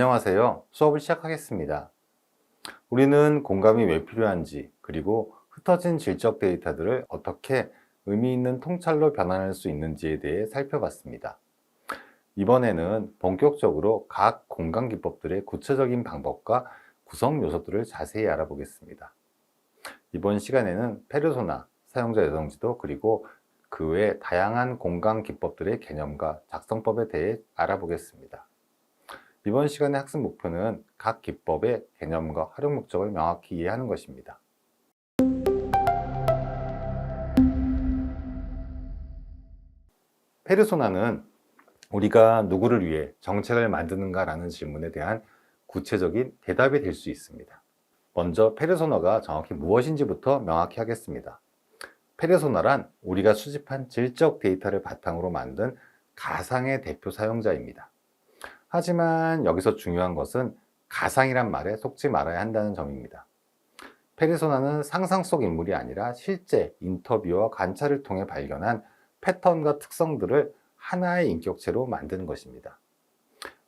안녕하세요. 수업을 시작하겠습니다. 우리는 공감이 왜 필요한지, 그리고 흩어진 질적 데이터들을 어떻게 의미 있는 통찰로 변환할 수 있는지에 대해 살펴봤습니다. 이번에는 본격적으로 각 공감 기법들의 구체적인 방법과 구성 요소들을 자세히 알아보겠습니다. 이번 시간에는 페르소나, 사용자 여성지도, 그리고 그 외 다양한 공감 기법들의 개념과 작성법에 대해 알아보겠습니다. 이번 시간의 학습 목표는 각 기법의 개념과 활용 목적을 명확히 이해하는 것입니다. 페르소나는 우리가 누구를 위해 정책을 만드는가라는 질문에 대한 구체적인 대답이 될 수 있습니다. 먼저 페르소나가 정확히 무엇인지부터 명확히 하겠습니다. 페르소나란 우리가 수집한 질적 데이터를 바탕으로 만든 가상의 대표 사용자입니다. 하지만 여기서 중요한 것은 가상이란 말에 속지 말아야 한다는 점입니다. 페르소나는 상상 속 인물이 아니라 실제 인터뷰와 관찰을 통해 발견한 패턴과 특성들을 하나의 인격체로 만드는 것입니다.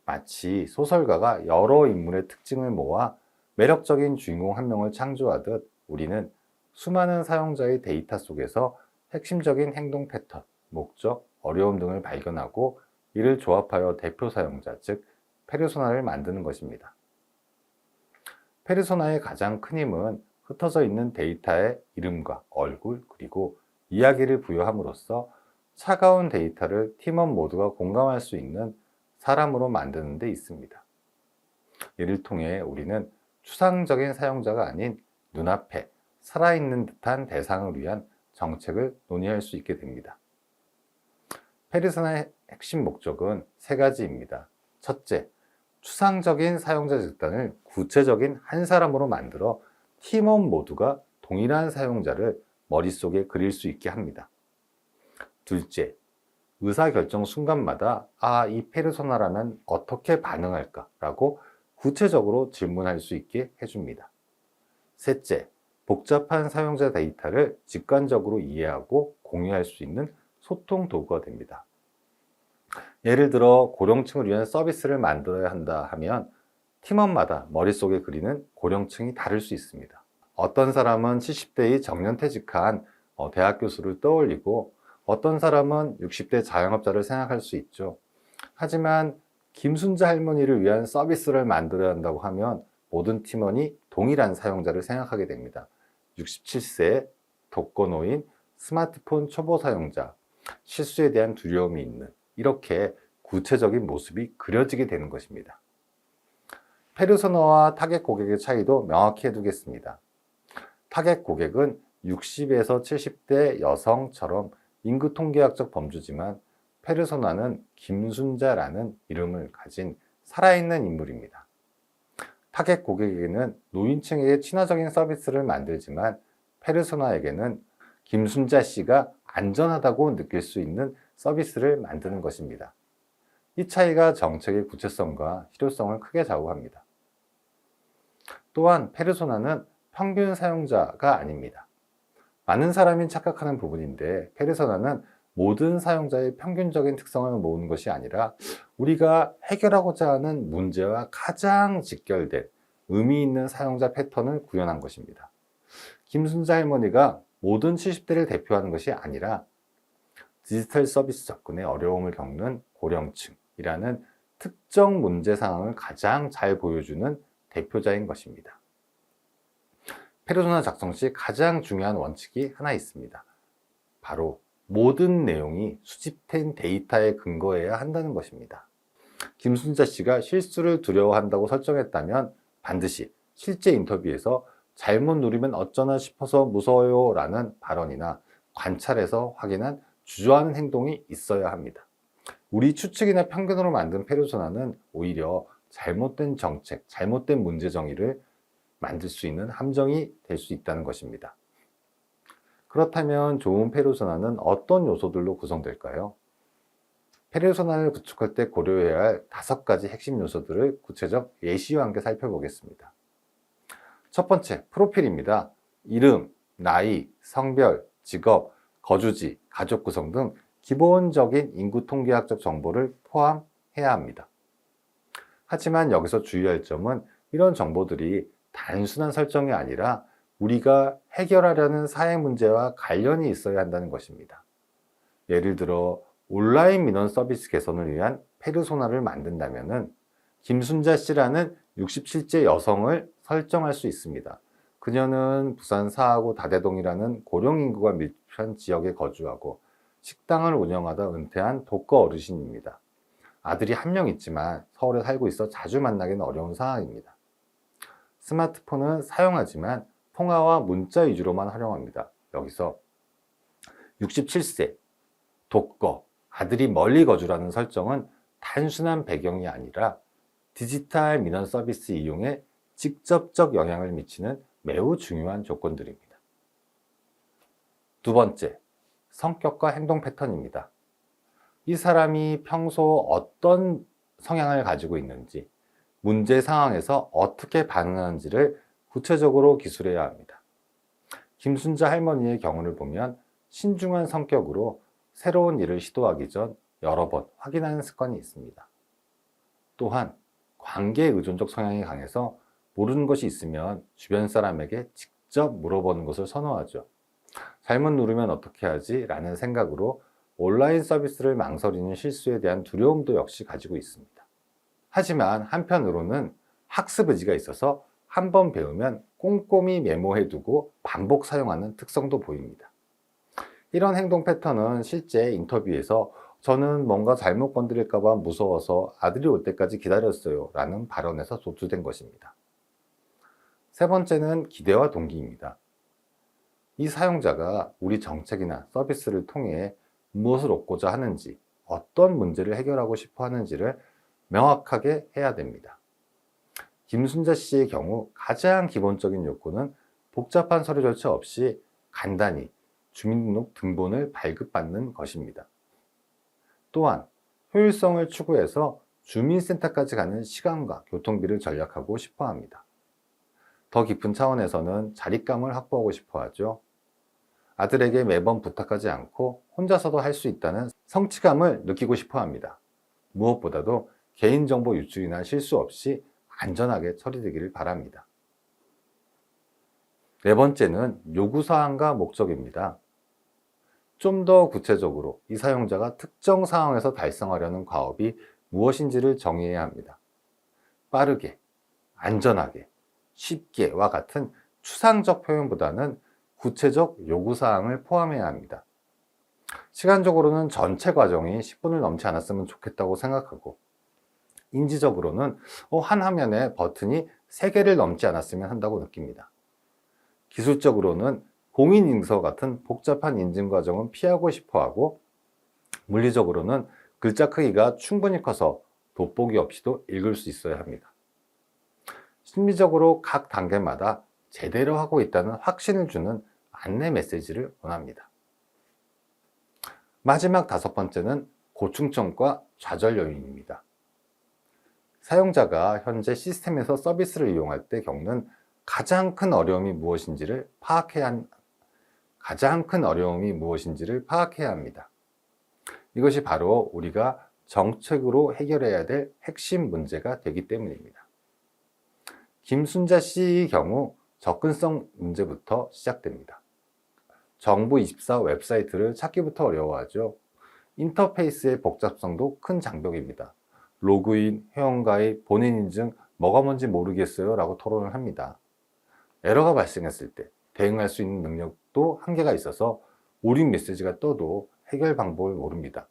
마치 소설가가 여러 인물의 특징을 모아 매력적인 주인공 한 명을 창조하듯 우리는 수많은 사용자의 데이터 속에서 핵심적인 행동 패턴, 목적, 어려움 등을 발견하고 이를 조합하여 대표 사용자, 즉 페르소나를 만드는 것입니다. 페르소나의 가장 큰 힘은 흩어져 있는 데이터의 이름과 얼굴, 그리고 이야기를 부여함으로써 차가운 데이터를 팀원 모두가 공감할 수 있는 사람으로 만드는 데 있습니다. 이를 통해 우리는 추상적인 사용자가 아닌 눈앞에 살아있는 듯한 대상을 위한 정책을 논의할 수 있게 됩니다. 페르소나의 핵심 목적은 세 가지입니다. 첫째, 추상적인 사용자 집단을 구체적인 한 사람으로 만들어 팀원 모두가 동일한 사용자를 머릿속에 그릴 수 있게 합니다. 둘째, 의사결정 순간마다 이 페르소나라면 어떻게 반응할까? 라고 구체적으로 질문할 수 있게 해줍니다. 셋째, 복잡한 사용자 데이터를 직관적으로 이해하고 공유할 수 있는 소통 도구가 됩니다. 예를 들어 고령층을 위한 서비스를 만들어야 한다 하면 팀원마다 머릿속에 그리는 고령층이 다를 수 있습니다. 어떤 사람은 70대의 정년퇴직한 대학 교수를 떠올리고 어떤 사람은 60대 자영업자를 생각할 수 있죠. 하지만 김순자 할머니를 위한 서비스를 만들어야 한다고 하면 모든 팀원이 동일한 사용자를 생각하게 됩니다. 67세, 독거노인, 스마트폰 초보 사용자, 실수에 대한 두려움이 있는 이렇게 구체적인 모습이 그려지게 되는 것입니다. 페르소나와 타겟 고객의 차이도 명확히 해두겠습니다. 타겟 고객은 60에서 70대 여성처럼 인구 통계학적 범주지만 페르소나는 김순자라는 이름을 가진 살아있는 인물입니다. 타겟 고객에게는 노인층에게 친화적인 서비스를 만들지만 페르소나에게는 김순자 씨가 안전하다고 느낄 수 있는 서비스를 만드는 것입니다. 이 차이가 정책의 구체성과 실효성을 크게 좌우합니다. 또한 페르소나는 평균 사용자가 아닙니다. 많은 사람이 착각하는 부분인데 페르소나는 모든 사용자의 평균적인 특성을 모으는 것이 아니라 우리가 해결하고자 하는 문제와 가장 직결된 의미 있는 사용자 패턴을 구현한 것입니다. 김순자 할머니가 모든 70대를 대표하는 것이 아니라 디지털 서비스 접근에 어려움을 겪는 고령층이라는 특정 문제 상황을 가장 잘 보여주는 대표자인 것입니다. 페르소나 작성 시 가장 중요한 원칙이 하나 있습니다. 바로 모든 내용이 수집된 데이터에 근거해야 한다는 것입니다. 김순자 씨가 실수를 두려워한다고 설정했다면 반드시 실제 인터뷰에서 잘못 누르면 어쩌나 싶어서 무서워요 라는 발언이나 관찰에서 확인한 주저하는 행동이 있어야 합니다. 우리 추측이나 편견으로 만든 페르소나는 오히려 잘못된 정책, 잘못된 문제 정의를 만들 수 있는 함정이 될 수 있다는 것입니다. 그렇다면 좋은 페르소나는 어떤 요소들로 구성될까요? 페르소나를 구축할 때 고려해야 할 5가지 핵심 요소들을 구체적 예시와 함께 살펴보겠습니다. 첫 번째, 프로필입니다. 이름, 나이, 성별, 직업, 거주지, 가족 구성 등 기본적인 인구 통계학적 정보를 포함해야 합니다. 하지만 여기서 주의할 점은 이런 정보들이 단순한 설정이 아니라 우리가 해결하려는 사회 문제와 관련이 있어야 한다는 것입니다. 예를 들어 온라인 민원 서비스 개선을 위한 페르소나를 만든다면 김순자 씨라는 67세 여성을 설정할 수 있습니다. 그녀는 부산 사하구 다대동이라는 고령 인구가 밀집한 지역에 거주하고 식당을 운영하다 은퇴한 독거 어르신입니다. 아들이 한 명 있지만 서울에 살고 있어 자주 만나기는 어려운 상황입니다. 스마트폰은 사용하지만 통화와 문자 위주로만 활용합니다. 여기서 67세, 독거, 아들이 멀리 거주라는 설정은 단순한 배경이 아니라 디지털 민원 서비스 이용에 직접적 영향을 미치는 매우 중요한 조건들입니다. 두 번째, 성격과 행동 패턴입니다. 이 사람이 평소 어떤 성향을 가지고 있는지, 문제 상황에서 어떻게 반응하는지를 구체적으로 기술해야 합니다. 김순자 할머니의 경우를 보면 신중한 성격으로 새로운 일을 시도하기 전 여러 번 확인하는 습관이 있습니다. 또한 관계 의존적 성향이 강해서 모르는 것이 있으면 주변 사람에게 직접 물어보는 것을 선호하죠. 잘못 누르면 어떻게 하지? 라는 생각으로 온라인 서비스를 망설이는 실수에 대한 두려움도 역시 가지고 있습니다. 하지만 한편으로는 학습 의지가 있어서 한 번 배우면 꼼꼼히 메모해두고 반복 사용하는 특성도 보입니다. 이런 행동 패턴은 실제 인터뷰에서 저는 뭔가 잘못 건드릴까봐 무서워서 아들이 올 때까지 기다렸어요 라는 발언에서 도출된 것입니다. 세 번째는 기대와 동기입니다. 이 사용자가 우리 정책이나 서비스를 통해 무엇을 얻고자 하는지, 어떤 문제를 해결하고 싶어 하는지를 명확하게 해야 됩니다. 김순자 씨의 경우 가장 기본적인 요건은 복잡한 서류 절차 없이 간단히 주민등록 등본을 발급받는 것입니다. 또한 효율성을 추구해서 주민센터까지 가는 시간과 교통비를 절약하고 싶어 합니다. 더 깊은 차원에서는 자립감을 확보하고 싶어 하죠. 아들에게 매번 부탁하지 않고 혼자서도 할 수 있다는 성취감을 느끼고 싶어 합니다. 무엇보다도 개인정보 유출이나 실수 없이 안전하게 처리되기를 바랍니다. 네 번째는 요구사항과 목적입니다. 좀 더 구체적으로 이 사용자가 특정 상황에서 달성하려는 과업이 무엇인지를 정의해야 합니다. 빠르게, 안전하게, 쉽게와 같은 추상적 표현보다는 구체적 요구사항을 포함해야 합니다. 시간적으로는 전체 과정이 10분을 넘지 않았으면 좋겠다고 생각하고, 인지적으로는 한 화면에 버튼이 3개를 넘지 않았으면 한다고 느낍니다. 기술적으로는 공인인증서 같은 복잡한 인증 과정은 피하고 싶어 하고, 물리적으로는 글자 크기가 충분히 커서 돋보기 없이도 읽을 수 있어야 합니다. 심리적으로 각 단계마다 제대로 하고 있다는 확신을 주는 안내 메시지를 원합니다. 마지막 5번째는 고충점과 좌절 요인입니다. 사용자가 현재 시스템에서 서비스를 이용할 때 겪는 가장 큰 어려움이 무엇인지를 파악해야 합니다. 이것이 바로 우리가 정책으로 해결해야 될 핵심 문제가 되기 때문입니다. 김순자 씨의 경우 접근성 문제부터 시작됩니다. 정부24 웹사이트를 찾기부터 어려워하죠. 인터페이스의 복잡성도 큰 장벽입니다. 로그인, 회원가입, 본인 인증, 뭐가 뭔지 모르겠어요 라고 토론을 합니다. 에러가 발생했을 때 대응할 수 있는 능력도 한계가 있어서 오류 메시지가 떠도 해결 방법을 모릅니다.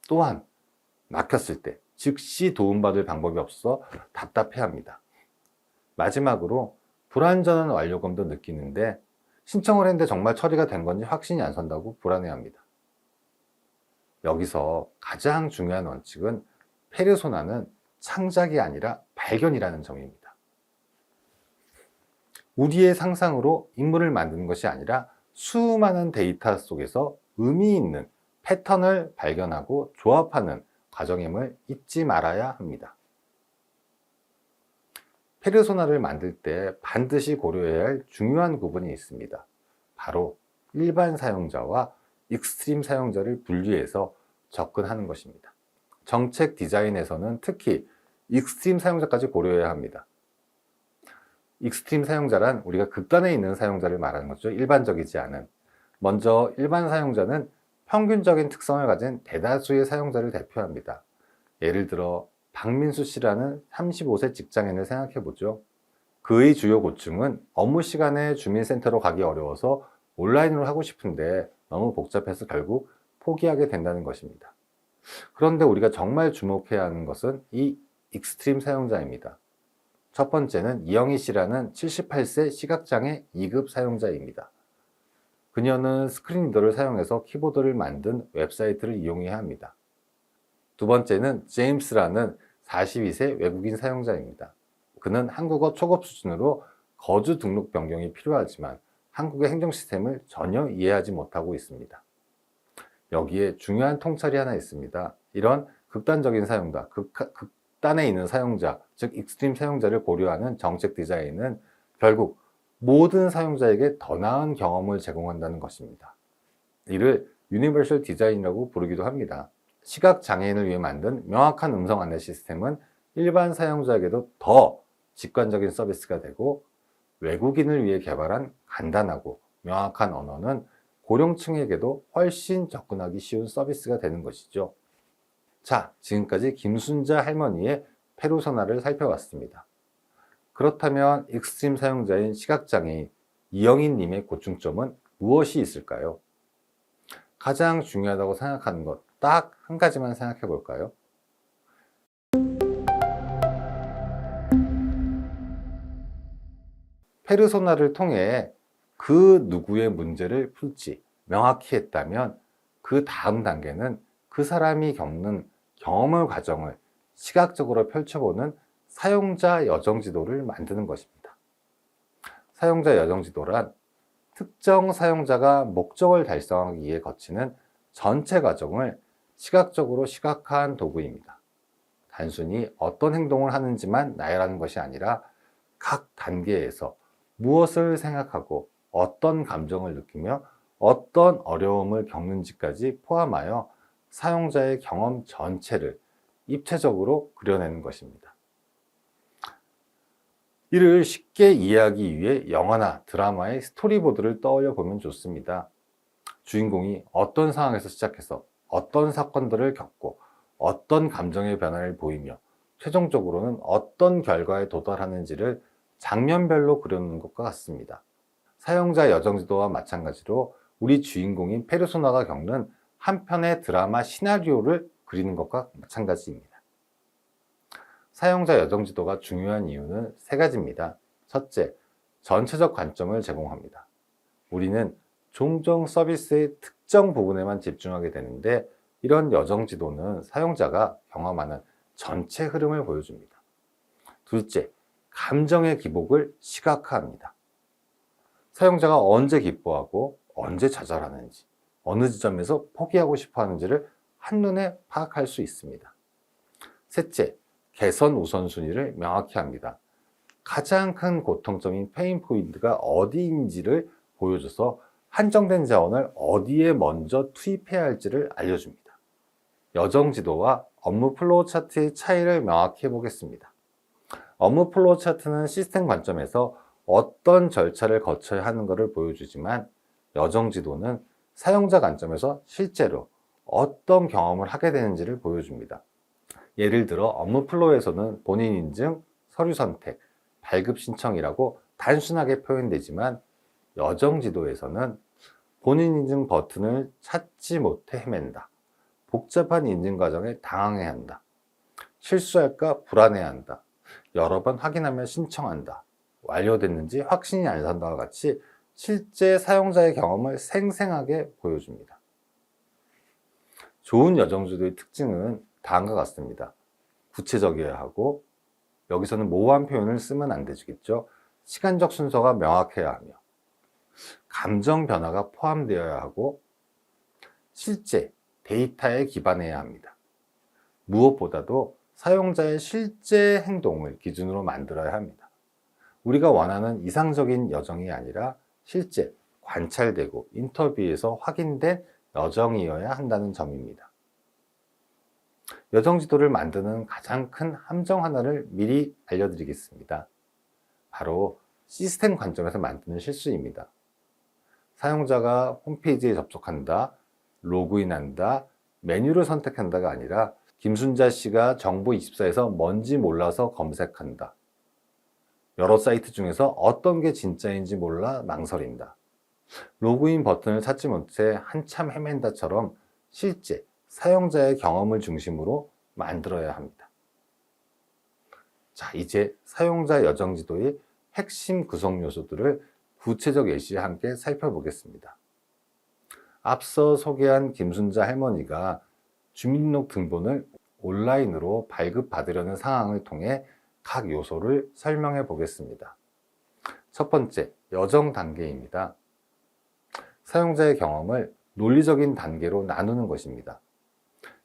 또한 막혔을 때 즉시 도움받을 방법이 없어 답답해합니다. 마지막으로 불완전한 완료감도 느끼는데 신청을 했는데 정말 처리가 된 건지 확신이 안 선다고 불안해합니다. 여기서 가장 중요한 원칙은 페르소나는 창작이 아니라 발견이라는 점입니다. 우리의 상상으로 인물을 만드는 것이 아니라 수많은 데이터 속에서 의미 있는 패턴을 발견하고 조합하는 과정임을 잊지 말아야 합니다. 페르소나를 만들 때 반드시 고려해야 할 중요한 구분이 있습니다. 바로 일반 사용자와 익스트림 사용자를 분리해서 접근하는 것입니다. 정책 디자인에서는 특히 익스트림 사용자까지 고려해야 합니다. 익스트림 사용자란 우리가 극단에 있는 사용자를 말하는 거죠. 일반적이지 않은. 먼저 일반 사용자는 평균적인 특성을 가진 대다수의 사용자를 대표합니다. 예를 들어 박민수 씨라는 35세 직장인을 생각해 보죠. 그의 주요 고충은 업무 시간에 주민센터로 가기 어려워서 온라인으로 하고 싶은데 너무 복잡해서 결국 포기하게 된다는 것입니다. 그런데 우리가 정말 주목해야 하는 것은 이 익스트림 사용자입니다. 첫 번째는 이영희 씨라는 78세 시각장애 2급 사용자입니다. 그녀는 스크린 리더를 사용해서 키보드를 만든 웹사이트를 이용해야 합니다. 두 번째는 제임스라는 42세 외국인 사용자입니다. 그는 한국어 초급 수준으로 거주 등록 변경이 필요하지만 한국의 행정 시스템을 전혀 이해하지 못하고 있습니다. 여기에 중요한 통찰이 하나 있습니다. 이런 극단적인 사용자, 극단에 있는 사용자, 즉 익스트림 사용자를 고려하는 정책 디자인은 결국 모든 사용자에게 더 나은 경험을 제공한다는 것입니다. 이를 유니버설 디자인이라고 부르기도 합니다. 시각 장애인을 위해 만든 명확한 음성 안내 시스템은 일반 사용자에게도 더 직관적인 서비스가 되고, 외국인을 위해 개발한 간단하고 명확한 언어는 고령층에게도 훨씬 접근하기 쉬운 서비스가 되는 것이죠. 자, 지금까지 김순자 할머니의 페르소나를 살펴봤습니다. 그렇다면 익스트림 사용자인 시각장애인 이영희님의 고충점은 무엇이 있을까요? 가장 중요하다고 생각하는 것, 딱 한 가지만 생각해 볼까요? 페르소나를 통해 그 누구의 문제를 풀지 명확히 했다면 그 다음 단계는 그 사람이 겪는 경험의 과정을 시각적으로 펼쳐보는 사용자 여정지도를 만드는 것입니다. 사용자 여정지도란 특정 사용자가 목적을 달성하기 위해 거치는 전체 과정을 시각적으로 시각화한 도구입니다. 단순히 어떤 행동을 하는지만 나열하는 것이 아니라 각 단계에서 무엇을 생각하고 어떤 감정을 느끼며 어떤 어려움을 겪는지까지 포함하여 사용자의 경험 전체를 입체적으로 그려내는 것입니다. 이를 쉽게 이해하기 위해 영화나 드라마의 스토리보드를 떠올려 보면 좋습니다. 주인공이 어떤 상황에서 시작해서 어떤 사건들을 겪고 어떤 감정의 변화를 보이며 최종적으로는 어떤 결과에 도달하는지를 장면별로 그려놓는 것과 같습니다. 사용자 여정지도와 마찬가지로 우리 주인공인 페르소나가 겪는 한 편의 드라마 시나리오를 그리는 것과 마찬가지입니다. 사용자 여정지도가 중요한 이유는 세 가지입니다. 첫째, 전체적 관점을 제공합니다. 우리는 종종 서비스의 특정 부분에만 집중하게 되는데, 이런 여정지도는 사용자가 경험하는 전체 흐름을 보여줍니다. 둘째, 감정의 기복을 시각화합니다. 사용자가 언제 기뻐하고 언제 좌절하는지, 어느 지점에서 포기하고 싶어 하는지를 한눈에 파악할 수 있습니다. 셋째, 개선 우선순위를 명확히 합니다. 가장 큰 고통점인 페인 포인트가 어디인지를 보여줘서 한정된 자원을 어디에 먼저 투입해야 할지를 알려줍니다. 여정지도와 업무 플로우 차트의 차이를 명확히 해보겠습니다. 업무 플로우 차트는 시스템 관점에서 어떤 절차를 거쳐야 하는 것을 보여주지만, 여정지도는 사용자 관점에서 실제로 어떤 경험을 하게 되는지를 보여줍니다. 예를 들어 업무 플로우에서는 본인 인증, 서류 선택, 발급 신청이라고 단순하게 표현되지만, 여정지도에서는 본인 인증 버튼을 찾지 못해 헤맨다, 복잡한 인증 과정에 당황해야 한다, 실수할까 불안해한다, 여러 번 확인하며 신청한다, 완료됐는지 확신이 안 산다와 같이 실제 사용자의 경험을 생생하게 보여줍니다. 좋은 여정지도의 특징은 다음과 같습니다. 구체적이어야 하고, 여기서는 모호한 표현을 쓰면 안 되겠죠. 시간적 순서가 명확해야 하며, 감정 변화가 포함되어야 하고, 실제 데이터에 기반해야 합니다. 무엇보다도 사용자의 실제 행동을 기준으로 만들어야 합니다. 우리가 원하는 이상적인 여정이 아니라 실제 관찰되고 인터뷰에서 확인된 여정이어야 한다는 점입니다. 여정지도를 만드는 가장 큰 함정 하나를 미리 알려드리겠습니다. 바로 시스템 관점에서 만드는 실수입니다. 사용자가 홈페이지에 접속한다, 로그인한다, 메뉴를 선택한다가 아니라 김순자 씨가 정보24에서 뭔지 몰라서 검색한다. 여러 사이트 중에서 어떤 게 진짜인지 몰라 망설인다. 로그인 버튼을 찾지 못해 한참 헤맨다처럼 실제 사용자의 경험을 중심으로 만들어야 합니다. 자, 이제 사용자 여정지도의 핵심 구성 요소들을 구체적 예시와 함께 살펴보겠습니다. 앞서 소개한 김순자 할머니가 주민등록 등본을 온라인으로 발급받으려는 상황을 통해 각 요소를 설명해 보겠습니다. 첫 번째, 여정 단계입니다. 사용자의 경험을 논리적인 단계로 나누는 것입니다.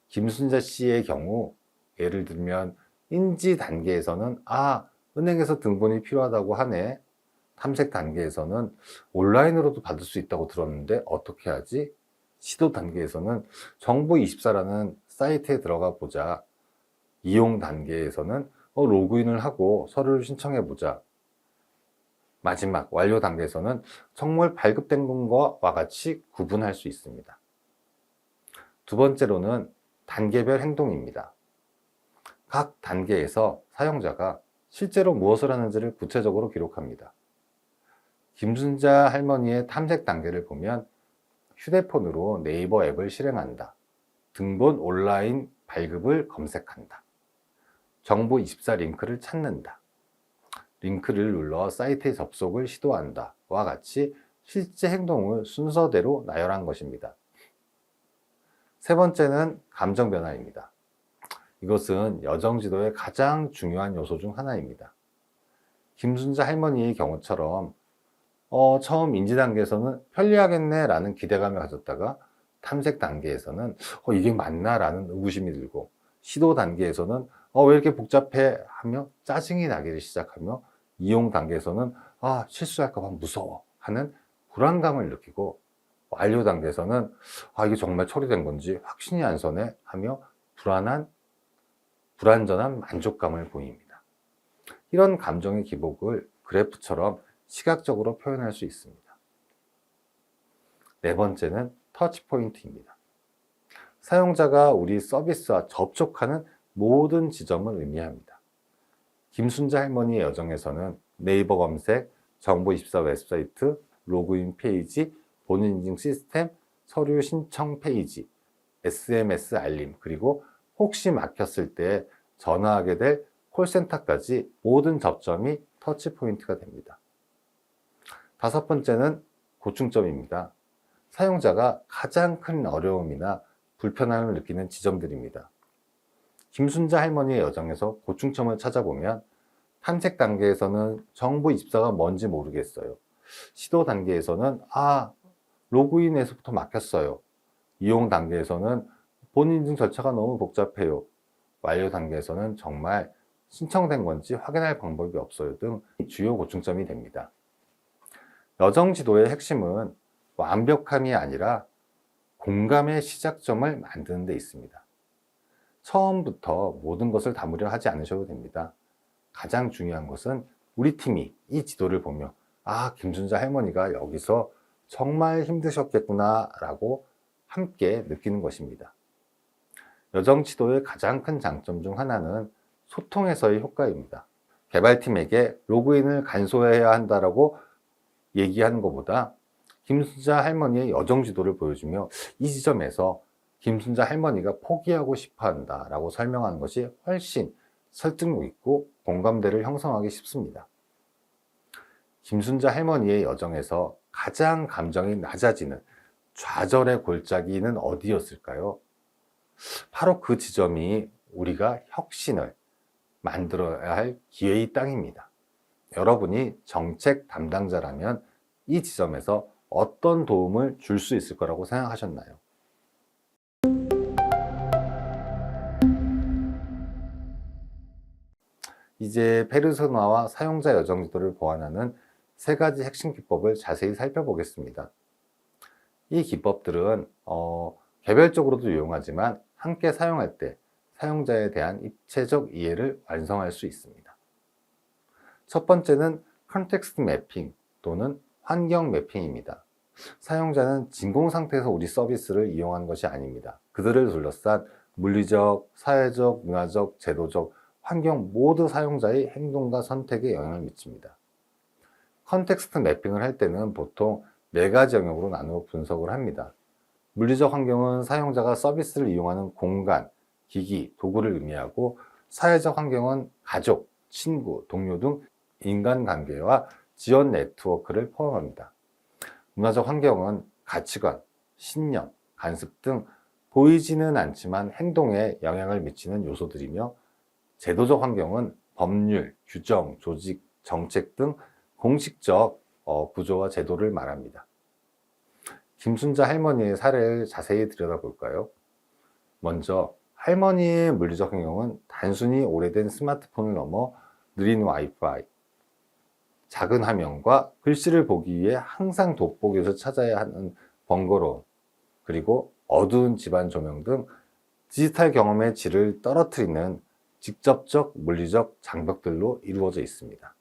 김순자 씨의 경우 예를 들면 인지 단계에서는 은행에서 등본이 필요하다고 하네. 탐색 단계에서는 온라인으로도 받을 수 있다고 들었는데 어떻게 하지? 시도 단계에서는 정보24라는 사이트에 들어가 보자. 이용 단계에서는 로그인을 하고 서류를 신청해 보자. 마지막 완료 단계에서는 정말 발급된 것과 같이 구분할 수 있습니다. 두 번째로는 단계별 행동입니다. 각 단계에서 사용자가 실제로 무엇을 하는지를 구체적으로 기록합니다. 김순자 할머니의 탐색 단계를 보면 휴대폰으로 네이버 앱을 실행한다. 등본 온라인 발급을 검색한다. 정보24 링크를 찾는다. 링크를 눌러 사이트에 접속을 시도한다. 와 같이 실제 행동을 순서대로 나열한 것입니다. 세 번째는 감정 변화입니다. 이것은 여정지도의 가장 중요한 요소 중 하나입니다. 김순자 할머니의 경우처럼 처음 인지 단계에서는 편리하겠네 라는 기대감을 가졌다가 탐색 단계에서는 이게 맞나 라는 의구심이 들고 시도 단계에서는 왜 이렇게 복잡해 하며 짜증이 나기를 시작하며 이용 단계에서는 실수할까 봐 무서워 하는 불안감을 느끼고 완료 단계에서는 이게 정말 처리된 건지 확신이 안 서네 하며 불완전한 만족감을 보입니다. 이런 감정의 기복을 그래프처럼 시각적으로 표현할 수 있습니다. 네 번째는 터치포인트입니다. 사용자가 우리 서비스와 접촉하는 모든 지점을 의미합니다. 김순자 할머니의 여정에서는 네이버 검색, 정보24 웹사이트, 로그인 페이지, 본인 인증 시스템, 서류 신청 페이지, SMS 알림, 그리고 혹시 막혔을 때 전화하게 될 콜센터까지 모든 접점이 터치포인트가 됩니다. 다섯 번째는 고충점입니다. 사용자가 가장 큰 어려움이나 불편함을 느끼는 지점들입니다. 김순자 할머니의 여정에서 고충점을 찾아보면 탐색 단계에서는 정보24가 뭔지 모르겠어요. 시도 단계에서는 로그인에서부터 막혔어요. 이용 단계에서는 본인 인증 절차가 너무 복잡해요. 완료 단계에서는 정말 신청된 건지 확인할 방법이 없어요 등 주요 고충점이 됩니다. 여정지도의 핵심은 완벽함이 아니라 공감의 시작점을 만드는 데 있습니다. 처음부터 모든 것을 담으려 하지 않으셔도 됩니다. 가장 중요한 것은 우리 팀이 이 지도를 보며 김순자 할머니가 여기서 정말 힘드셨겠구나 라고 함께 느끼는 것입니다. 여정지도의 가장 큰 장점 중 하나는 소통에서의 효과입니다. 개발팀에게 로그인을 간소해야 한다라고 얘기하는 것보다 김순자 할머니의 여정지도를 보여주며 이 지점에서 김순자 할머니가 포기하고 싶어 한다라고 설명하는 것이 훨씬 설득력 있고 공감대를 형성하기 쉽습니다. 김순자 할머니의 여정에서 가장 감정이 낮아지는 좌절의 골짜기는 어디였을까요? 바로 그 지점이 우리가 혁신을 만들어야 할 기회의 땅입니다. 여러분이 정책 담당자라면 이 지점에서 어떤 도움을 줄 수 있을 거라고 생각하셨나요? 이제 페르소나와 사용자 여정지도를 보완하는 세 가지 핵심 기법을 자세히 살펴보겠습니다. 이 기법들은 개별적으로도 유용하지만 함께 사용할 때 사용자에 대한 입체적 이해를 완성할 수 있습니다. 첫 번째는 컨텍스트 매핑 또는 환경 매핑입니다. 사용자는 진공 상태에서 우리 서비스를 이용하는 것이 아닙니다. 그들을 둘러싼 물리적, 사회적, 문화적, 제도적, 환경 모두 사용자의 행동과 선택에 영향을 미칩니다. 컨텍스트 매핑을 할 때는 보통 4가지 영역으로 나누어 분석을 합니다. 물리적 환경은 사용자가 서비스를 이용하는 공간, 기기, 도구를 의미하고, 사회적 환경은 가족, 친구, 동료 등 인간관계와 지원 네트워크를 포함합니다. 문화적 환경은 가치관, 신념, 관습 등 보이지는 않지만 행동에 영향을 미치는 요소들이며, 제도적 환경은 법률, 규정, 조직, 정책 등 공식적 구조와 제도를 말합니다. 김순자 할머니의 사례를 자세히 들여다볼까요? 먼저 할머니의 물리적 환경은 단순히 오래된 스마트폰을 넘어 느린 와이파이, 작은 화면과 글씨를 보기 위해 항상 돋보기에서 찾아야 하는 번거로움, 그리고 어두운 집안 조명 등 디지털 경험의 질을 떨어뜨리는 직접적 물리적 장벽들로 이루어져 있습니다.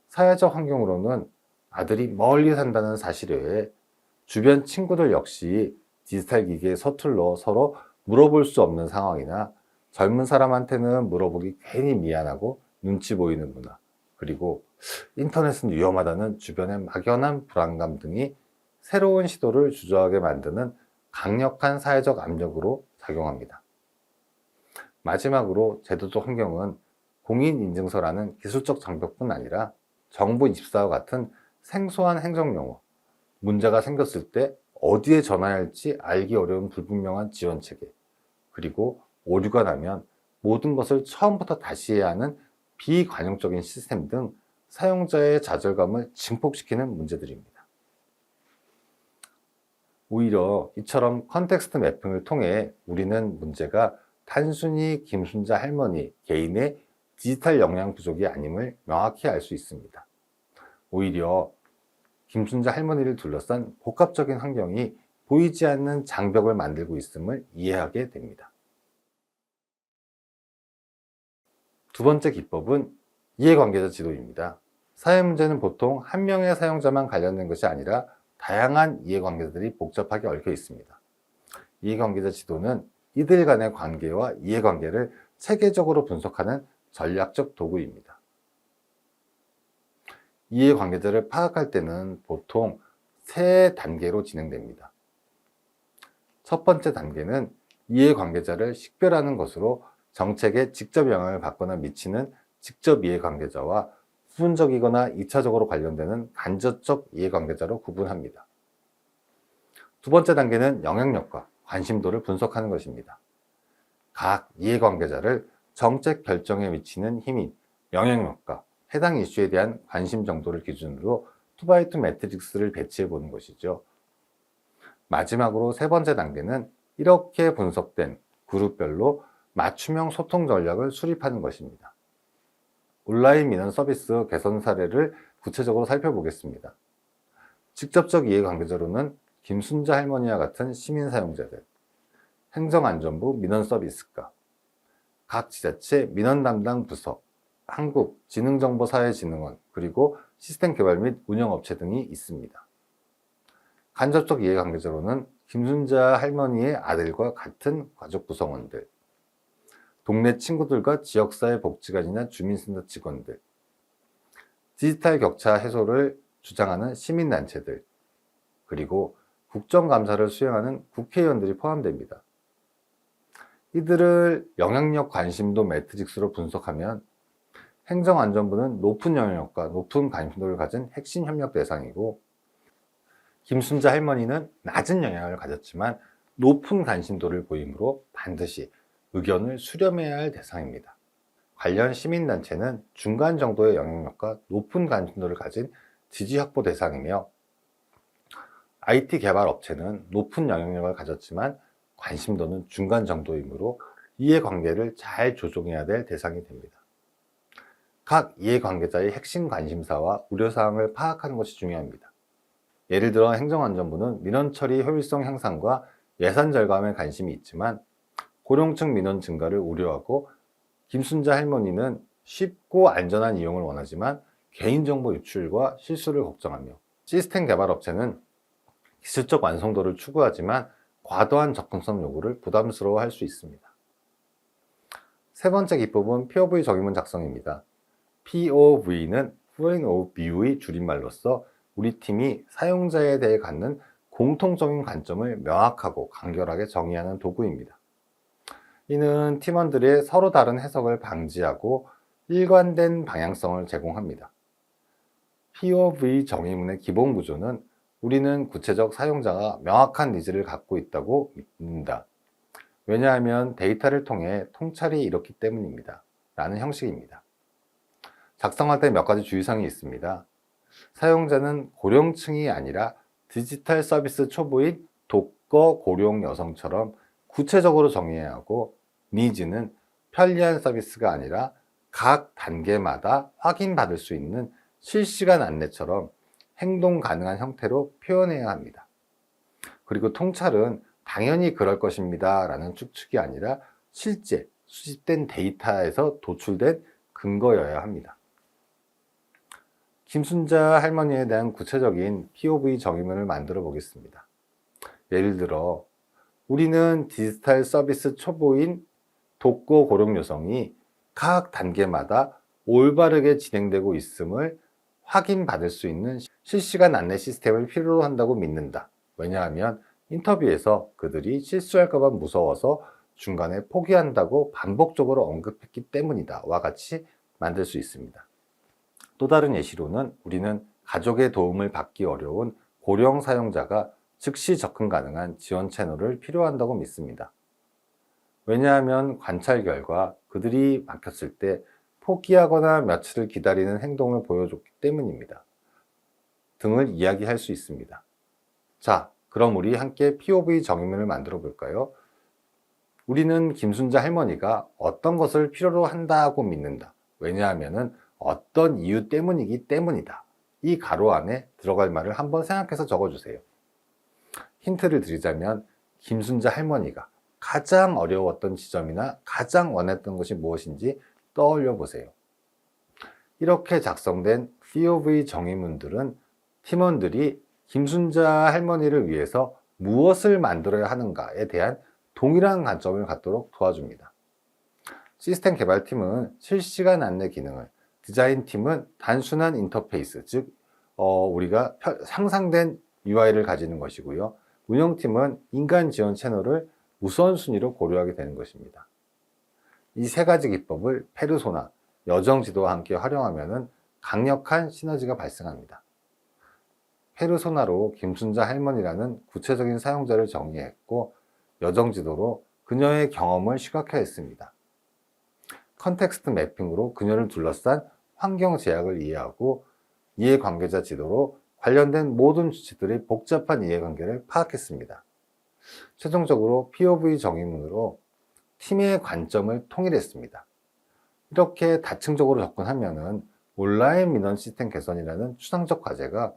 사회적 환경으로는 아들이 멀리 산다는 사실 외에 주변 친구들 역시 디지털 기기에 서툴러 서로 물어볼 수 없는 상황이나, 젊은 사람한테는 물어보기 괜히 미안하고 눈치 보이는 문화, 그리고 인터넷은 위험하다는 주변의 막연한 불안감 등이 새로운 시도를 주저하게 만드는 강력한 사회적 압력으로 작용합니다. 마지막으로 제도적 환경은 공인인증서라는 기술적 장벽뿐 아니라 정부 입사와 같은 생소한 행정용어, 문제가 생겼을 때 어디에 전화해야 할지 알기 어려운 불분명한 지원체계, 그리고 오류가 나면 모든 것을 처음부터 다시 해야 하는 비관용적인 시스템 등 사용자의 좌절감을 증폭시키는 문제들입니다. 오히려 이처럼 컨텍스트 매핑을 통해 우리는 문제가 단순히 김순자 할머니 개인의 디지털 역량 부족이 아님을 명확히 알 수 있습니다. 오히려 김순자 할머니를 둘러싼 복합적인 환경이 보이지 않는 장벽을 만들고 있음을 이해하게 됩니다. 두 번째 기법은 이해관계자 지도입니다. 사회 문제는 보통 한 명의 사용자만 관련된 것이 아니라 다양한 이해관계자들이 복잡하게 얽혀 있습니다. 이해관계자 지도는 이들 간의 관계와 이해관계를 체계적으로 분석하는 전략적 도구입니다. 이해관계자를 파악할 때는 보통 3단계로 진행됩니다. 첫 번째 단계는 이해관계자를 식별하는 것으로 정책에 직접 영향을 받거나 미치는 직접 이해관계자와 부분적이거나 2차적으로 관련되는 간접적 이해관계자로 구분합니다. 두 번째 단계는 영향력과 관심도를 분석하는 것입니다. 각 이해관계자를 정책 결정에 미치는 힘인 영향력과 해당 이슈에 대한 관심 정도를 기준으로 2x2 매트릭스를 배치해 보는 것이죠. 마지막으로 세 번째 단계는 이렇게 분석된 그룹별로 맞춤형 소통 전략을 수립하는 것입니다. 온라인 민원 서비스 개선 사례를 구체적으로 살펴보겠습니다. 직접적 이해관계자로는 김순자 할머니와 같은 시민 사용자들, 행정안전부 민원서비스과, 각 지자체 민원 담당 부서, 한국지능정보사회진흥원, 그리고 시스템 개발 및 운영업체 등이 있습니다. 간접적 이해관계자로는 김순자 할머니의 아들과 같은 가족 구성원들, 동네 친구들과 지역사회 복지관이나 주민센터 직원들, 디지털 격차 해소를 주장하는 시민단체들, 그리고 국정감사를 수행하는 국회의원들이 포함됩니다. 이들을 영향력 관심도 매트릭스로 분석하면 행정안전부는 높은 영향력과 높은 관심도를 가진 핵심 협력 대상이고, 김순자 할머니는 낮은 영향을 가졌지만 높은 관심도를 보이므로 반드시 의견을 수렴해야 할 대상입니다. 관련 시민단체는 중간 정도의 영향력과 높은 관심도를 가진 지지 확보 대상이며, IT 개발 업체는 높은 영향력을 가졌지만 관심도는 중간 정도이므로 이해관계를 잘 조종해야 될 대상이 됩니다. 각 이해관계자의 핵심 관심사와 우려사항을 파악하는 것이 중요합니다. 예를 들어 행정안전부는 민원 처리 효율성 향상과 예산 절감에 관심이 있지만 고령층 민원 증가를 우려하고 김순자 할머니는 쉽고 안전한 이용을 원하지만 개인정보 유출과 실수를 걱정하며 시스템 개발 업체는 기술적 완성도를 추구하지만 과도한 접근성 요구를 부담스러워할 수 있습니다. 세 번째 기법은 POV 정의문 작성입니다. POV는 Point of View의 줄임말로서 우리 팀이 사용자에 대해 갖는 공통적인 관점을 명확하고 간결하게 정의하는 도구입니다. 이는 팀원들의 서로 다른 해석을 방지하고 일관된 방향성을 제공합니다. POV 정의문의 기본 구조는 우리는 구체적 사용자가 명확한 니즈를 갖고 있다고 믿는다. 왜냐하면 데이터를 통해 통찰이 이렇기 때문입니다. 라는 형식입니다. 작성할 때 몇 가지 주의사항이 있습니다. 사용자는 고령층이 아니라 디지털 서비스 초보인 독거 고령 여성처럼 구체적으로 정의해야 하고, 니즈는 편리한 서비스가 아니라 각 단계마다 확인받을 수 있는 실시간 안내처럼 행동 가능한 형태로 표현해야 합니다. 그리고 통찰은 당연히 그럴 것입니다 라는 추측이 아니라 실제 수집된 데이터에서 도출된 근거여야 합니다. 김순자 할머니에 대한 구체적인 POV 정의문을 만들어 보겠습니다. 예를 들어, 우리는 디지털 서비스 초보인 독거 고령 여성이 각 단계마다 올바르게 진행되고 있음을 확인받을 수 있는 실시간 안내 시스템을 필요로 한다고 믿는다. 왜냐하면 인터뷰에서 그들이 실수할까봐 무서워서 중간에 포기한다고 반복적으로 언급했기 때문이다. 와 같이 만들 수 있습니다. 또 다른 예시로는 우리는 가족의 도움을 받기 어려운 고령 사용자가 즉시 접근 가능한 지원 채널을 필요한다고 믿습니다. 왜냐하면 관찰 결과 그들이 막혔을 때 포기하거나 며칠을 기다리는 행동을 보여줬기 때문입니다. 등을 이야기할 수 있습니다. 자, 그럼 우리 함께 POV 정의문을 만들어 볼까요? 우리는 김순자 할머니가 어떤 것을 필요로 한다고 믿는다. 왜냐하면 어떤 이유 때문이기 때문이다. 이 가로 안에 들어갈 말을 한번 생각해서 적어주세요. 힌트를 드리자면 김순자 할머니가 가장 어려웠던 지점이나 가장 원했던 것이 무엇인지 떠올려 보세요. 이렇게 작성된 POV 정의문들은 팀원들이 김순자 할머니를 위해서 무엇을 만들어야 하는가에 대한 동일한 관점을 갖도록 도와줍니다. 시스템 개발팀은 실시간 안내 기능을, 디자인팀은 단순한 인터페이스, 즉 우리가 상상된 UI를 가지는 것이고요. 운영팀은 인간 지원 채널을 우선순위로 고려하게 되는 것입니다. 이 세 가지 기법을 페르소나, 여정지도와 함께 활용하면 강력한 시너지가 발생합니다. 페르소나로 김순자 할머니라는 구체적인 사용자를 정의했고, 여정지도로 그녀의 경험을 시각화했습니다. 컨텍스트 매핑으로 그녀를 둘러싼 환경 제약을 이해하고, 이해관계자 지도로 관련된 모든 주체들의 복잡한 이해관계를 파악했습니다. 최종적으로 POV 정의문으로 팀의 관점을 통일했습니다. 이렇게 다층적으로 접근하면 온라인 민원 시스템 개선이라는 추상적 과제가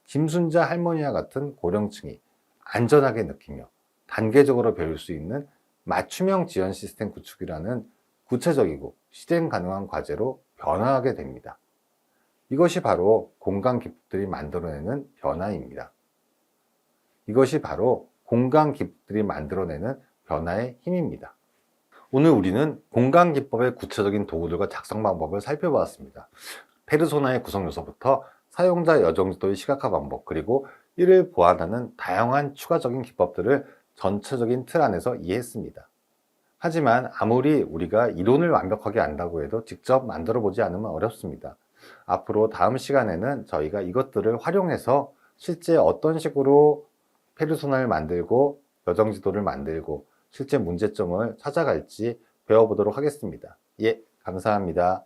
김순자 할머니와 같은 고령층이 안전하게 느끼며 단계적으로 배울 수 있는 맞춤형 지원 시스템 구축이라는 구체적이고 실행 가능한 과제로 변화하게 됩니다. 이것이 바로 공간 기법들이 만들어내는 변화입니다. 이것이 바로 공간 기법들이 만들어내는 변화의 힘입니다. 오늘 우리는 공간 기법의 구체적인 도구들과 작성 방법을 살펴보았습니다. 페르소나의 구성 요소부터 사용자 여정지도의 시각화 방법, 그리고 이를 보완하는 다양한 추가적인 기법들을 전체적인 틀 안에서 이해했습니다. 하지만 아무리 우리가 이론을 완벽하게 안다고 해도 직접 만들어 보지 않으면 어렵습니다. 앞으로 다음 시간에는 저희가 이것들을 활용해서 실제 어떤 식으로 페르소나를 만들고 여정지도를 만들고 실제 문제점을 찾아갈지 배워보도록 하겠습니다. 예, 감사합니다.